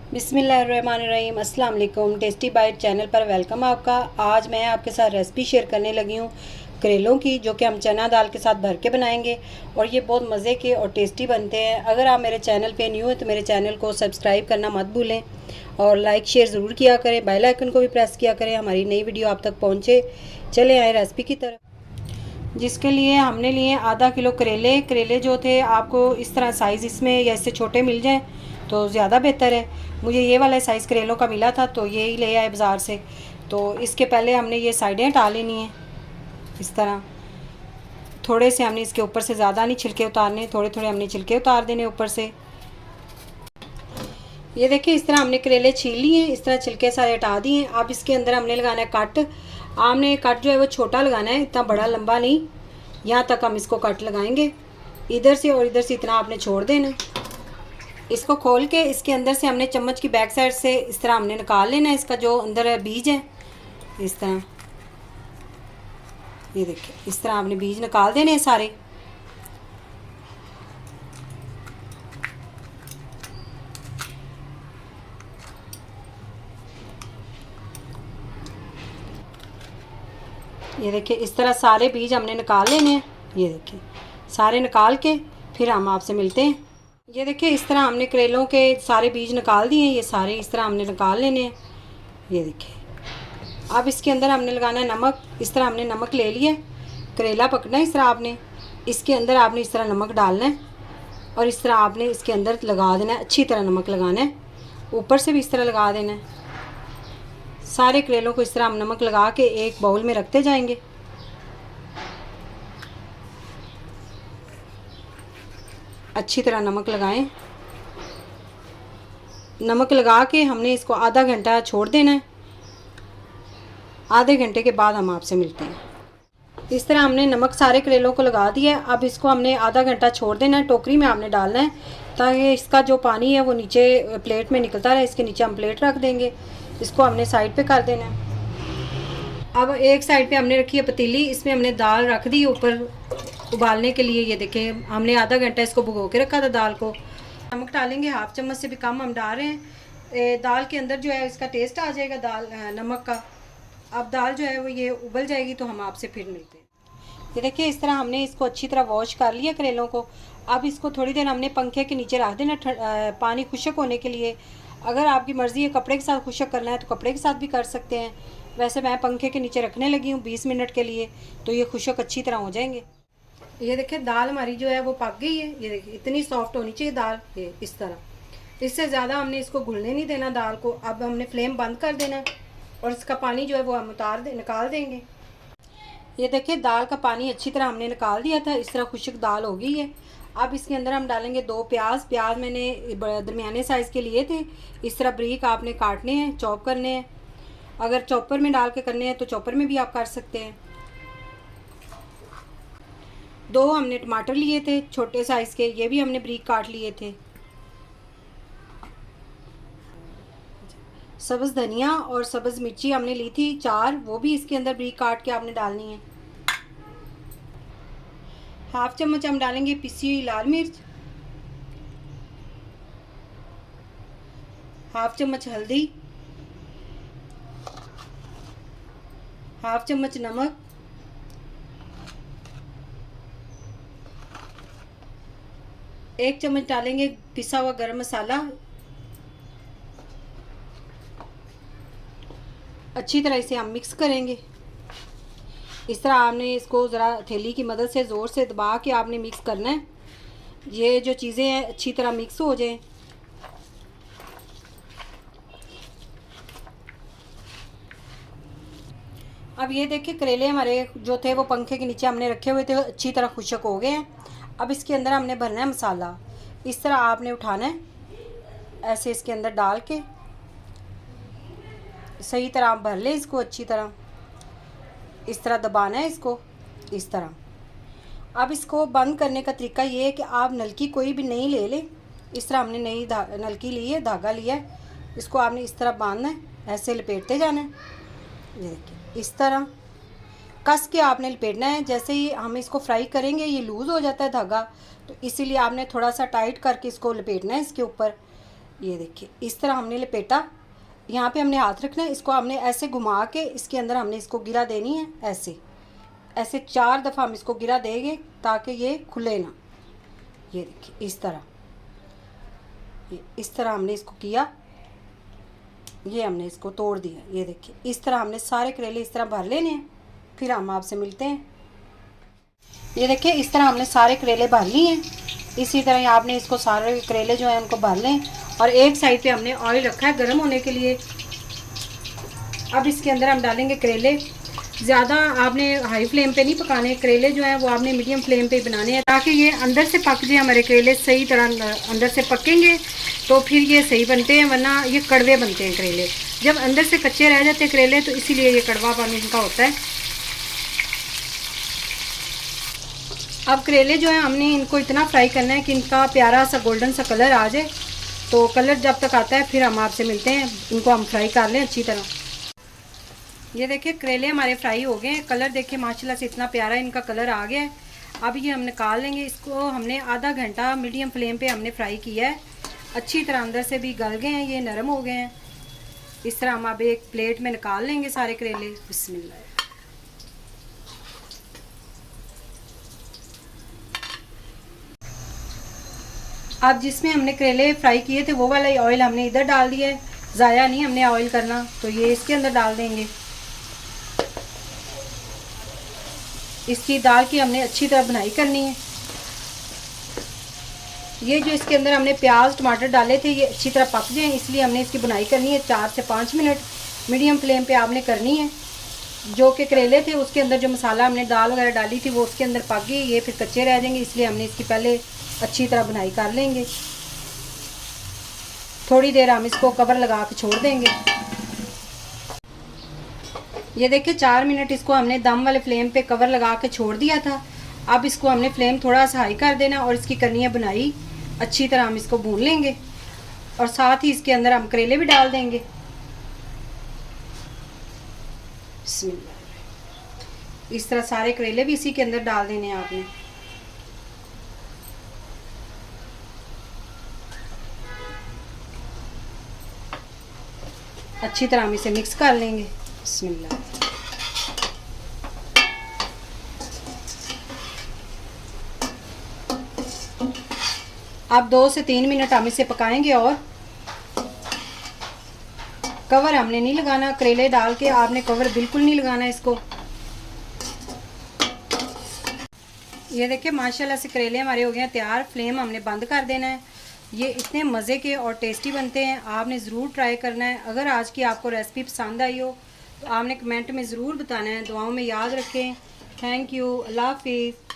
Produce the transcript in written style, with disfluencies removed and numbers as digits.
बिस्मिल्लाहिर्रहमानिर्रहीम अस्सलाम वालेकुम। टेस्टी बाइट चैनल पर वेलकम आपका। आज मैं आपके साथ रेसिपी शेयर करने लगी हूँ करेलों की, जो कि हम चना दाल के साथ भर के बनाएंगे और ये बहुत मज़े के और टेस्टी बनते हैं। अगर आप मेरे चैनल पे न्यू हैं तो मेरे चैनल को सब्सक्राइब करना मत भूलें और लाइक शेयर ज़रूर किया करें, बेल आइकन को भी प्रेस किया करें, हमारी नई वीडियो आप तक पहुँचे। चले आए रेसिपी की तरफ। जिसके लिए हमने लिए आधा किलो करेले। करेले जो थे आपको इस तरह साइज़ इसमें या इससे छोटे मिल जाएँ तो ज़्यादा बेहतर है। मुझे ये वाला साइज़ करेलों का मिला था तो ये ही ले आए बाज़ार से। तो इसके पहले हमने ये साइडें हटा लेनी है इस तरह। थोड़े से हमने इसके ऊपर से ज़्यादा नहीं छिलके उतारने, थोड़े थोड़े हमने छिलके उतार देने ऊपर से। ये देखिए इस तरह हमने करेले छील लिए हैं, इस तरह छिलके सारे हटा दिए हैं। अब इसके अंदर हमने लगाना है कट। हमने कट जो है वो छोटा लगाना है, इतना बड़ा लंबा नहीं। यहाँ तक हम इसको कट लगाएंगे, इधर से और इधर से इतना आपने छोड़ देना है। इसको खोल के इसके अंदर से हमने चम्मच की बैक साइड से इस तरह हमने निकाल लेना है इसका जो अंदर बीज है। इस तरह ये देखिए इस तरह आपने बीज निकाल देने हैं सारे। ये देखिए इस तरह सारे बीज हमने निकाल लेने हैं। ये देखिए सारे निकाल के फिर हम आपसे मिलते हैं। ये देखिए इस तरह हमने करेलों के सारे बीज निकाल दिए हैं, ये सारे इस तरह हमने निकाल लेने हैं। ये देखिए अब इसके अंदर हमने लगाना है नमक। इस तरह हमने नमक ले लिया। करेला पकना है इस तरह आपने, इसके अंदर आपने इस तरह नमक डालना है और इस तरह आपने इसके अंदर लगा देना है, अच्छी तरह नमक लगाना है। ऊपर से भी इस तरह लगा देना है। सारे करेलों को इस तरह हम नमक लगा के एक बाउल में रखते जाएंगे। अच्छी तरह नमक लगाएं। नमक लगा के हमने इसको आधा घंटा छोड़ देना है। आधे घंटे के बाद हम आपसे मिलते हैं। इस तरह हमने नमक सारे करेलों को लगा दिया है। अब इसको हमने आधा घंटा छोड़ देना है। टोकरी में हमने डालना है ताकि इसका जो पानी है वो नीचे प्लेट में निकलता रहे। इसके नीचे हम प्लेट रख देंगे, इसको हमने साइड पे कर देना है। अब एक साइड पे हमने रखी है पतीली, इसमें हमने दाल रख दी ऊपर उबालने के लिए। ये देखिए हमने आधा घंटा इसको भिगो के रखा था दाल को। नमक डालेंगे, हाफ चम्मच से भी कम हम डाल रहे हैं। दाल के अंदर जो है इसका टेस्ट आ जाएगा दाल नमक का। अब दाल जो है वो ये उबल जाएगी तो हम आपसे फिर मिलते हैं। ये देखिए इस तरह हमने इसको अच्छी तरह वॉश कर लिया करेलों को। अब इसको थोड़ी देर हमने पंखे के नीचे रख देना पानी खुश्क होने के लिए। अगर आपकी मर्ज़ी है कपड़े के साथ खुश्क करना है तो कपड़े के साथ भी कर सकते हैं। वैसे मैं पंखे के नीचे रखने लगी हूँ 20 मिनट के लिए, तो ये खुश्क अच्छी तरह हो जाएंगे। ये देखिए दाल हमारी जो है वो पक गई है। ये देखिए इतनी सॉफ्ट होनी चाहिए दाल, ये इस तरह। इससे ज़्यादा हमने इसको घुलने नहीं देना दाल को। अब हमने फ्लेम बंद कर देना है और इसका पानी जो है वो हम निकाल देंगे। ये देखिए दाल का पानी अच्छी तरह हमने निकाल दिया था, इस तरह खुश्क दाल हो गई है। अब इसके अंदर हम डालेंगे 2 प्याज। प्याज मैंने दरमियाने साइज़ के लिए थे। इस तरह बारीक आपने काटने हैं, चॉप करने हैं। अगर चॉपर में डाल के करने हैं तो चॉपर में भी आप कर सकते हैं। 2 हमने टमाटर लिए थे छोटे साइज़ के, ये भी हमने बारीक काट लिए थे। सब्ज़ धनिया और सब्ज़ मिर्ची हमने ली थी 4, वो भी इसके अंदर बारीक काट के आपने डालनी है। हाफ चम्मच हम डालेंगे पिसी हुई लाल मिर्च, हाफ चम्मच हल्दी, हाफ चम्मच नमक, एक चम्मच डालेंगे पिसा हुआ गरम मसाला। अच्छी तरह इसे हम मिक्स करेंगे। इस तरह आपने इसको ज़रा थैली की मदद से ज़ोर से दबा के आपने मिक्स करना है। ये जो चीज़ें हैं अच्छी तरह मिक्स हो जाएं। अब ये देखिए करेले हमारे जो थे वो पंखे के नीचे हमने रखे हुए थे, अच्छी तरह खुश्क हो गए हैं। अब इसके अंदर हमने भरना है मसाला। इस तरह आपने उठाना है, ऐसे इसके अंदर डाल के सही तरह आप भर लें इसको अच्छी तरह। इस तरह दबाना है इसको इस तरह। अब इसको बंद करने का तरीका ये है कि आप नलकी कोई भी नई ले लें। इस तरह हमने नई नलकी ली है, धागा लिया है। इसको आपने इस तरह बांधना है, ऐसे लपेटते जाना है। ये देखिए इस तरह कस के आपने लपेटना है। जैसे ही हम इसको फ्राई करेंगे ये लूज़ हो जाता है धागा, तो इसीलिए आपने थोड़ा सा टाइट करके इसको लपेटना है इसके ऊपर। ये देखिए इस तरह हमने लपेटा, यहाँ पे हमने हाथ रखना है, इसको हमने ऐसे घुमा के इसके अंदर हमने इसको गिरा देनी है। ऐसे ऐसे 4 दफ़ा हम इसको गिरा देंगे ताकि ये खुले ना। ये देखिए इस तरह, ये इस तरह हमने इसको किया, ये हमने इसको तोड़ दिया। ये देखिए इस तरह हमने सारे करेले इस तरह भर लेने हैं, फिर हम आपसे मिलते हैं। ये देखिए इस तरह हमने सारे करेले भर लिए हैं। इसी तरह आपने इसको सारे करेले जो हैं उनको भर लें। और एक साइड पे हमने ऑयल रखा है गर्म होने के लिए। अब इसके अंदर हम डालेंगे करेले। ज़्यादा आपने हाई फ्लेम पे नहीं पकाने, करेले जो हैं वो आपने मीडियम फ्लेम पे बनाने हैं ताकि ये अंदर से पक जाए। हमारे करेले सही तरह अंदर से पकेंगे तो फिर ये सही बनते हैं, वरना ये कड़वे बनते हैं करेले। जब अंदर से कच्चे रह जाते हैं करेले तो इसीलिए ये कड़वापन इनका होता है। अब करेले जो है हमने इनको इतना फ्राई करना है कि इनका प्यारा सा गोल्डन सा कलर आ जाए। तो कलर जब तक आता है फिर हम आपसे मिलते हैं। इनको हम फ्राई कर लें अच्छी तरह। ये देखिए करेले हमारे फ्राई हो गए हैं। कलर देखिए माशाल्लाह से इतना प्यारा इनका कलर आ गया है। अब ये हम निकाल लेंगे। इसको हमने आधा घंटा मीडियम फ्लेम पे हमने फ्राई किया है। अच्छी तरह अंदर से भी गल गए हैं, ये नरम हो गए हैं। इस तरह हम अब एक प्लेट में निकाल लेंगे सारे करेले। बिस्मिल्लाह। अब जिसमें हमने करेले फ्राई किए थे वो वाला ऑयल हमने इधर डाल दिया है। ज़ाया नहीं हमने ऑयल करना, तो ये इसके अंदर डाल देंगे। इसकी दाल की हमने अच्छी तरह भुनाई करनी है। ये जो इसके अंदर हमने प्याज टमाटर डाले थे ये अच्छी तरह पक जाएं, इसलिए हमने इसकी भुनाई करनी है। 4 से 5 मिनट मीडियम फ्लेम पे आपने करनी है। जो कि करेले थे उसके अंदर जो मसाला हमने दाल वगैरह डाली थी वो उसके अंदर पक गई, ये फिर कच्चे रह जाएंगे, इसलिए हमने इसकी पहले अच्छी तरह भुनाई कर लेंगे। थोड़ी देर हम इसको कवर लगा के छोड़ देंगे। ये देखिए 4 मिनट इसको हमने दम वाले फ्लेम पे कवर लगा के छोड़ दिया था। अब इसको हमने फ्लेम थोड़ा सा हाई कर देना और इसकी करनी है बुनाई। अच्छी तरह हम इसको भून लेंगे और साथ ही इसके अंदर हम करेले भी डाल देंगे। बिस्मिल्लाह। इस तरह सारे करेले भी इसी के अंदर डाल देने हैं आपने। अच्छी तरह हम इसे मिक्स कर लेंगे। बिस्मिल्लाह। अब 2 से 3 मिनट हम इसे पकाएंगे और कवर हमने नहीं लगाना। करेले डाल के आपने कवर बिल्कुल नहीं लगाना इसको। ये देखिए माशाल्लाह से करेले हमारे हो गए हैं तैयार। फ्लेम हमने बंद कर देना है। ये इतने मज़े के और टेस्टी बनते हैं, आपने ज़रूर ट्राई करना है। अगर आज की आपको रेसिपी पसंद आई हो तो आपने कमेंट में ज़रूर बताना है। दुआओं में याद रखें। Thank you. अल्लाह हाफिज़।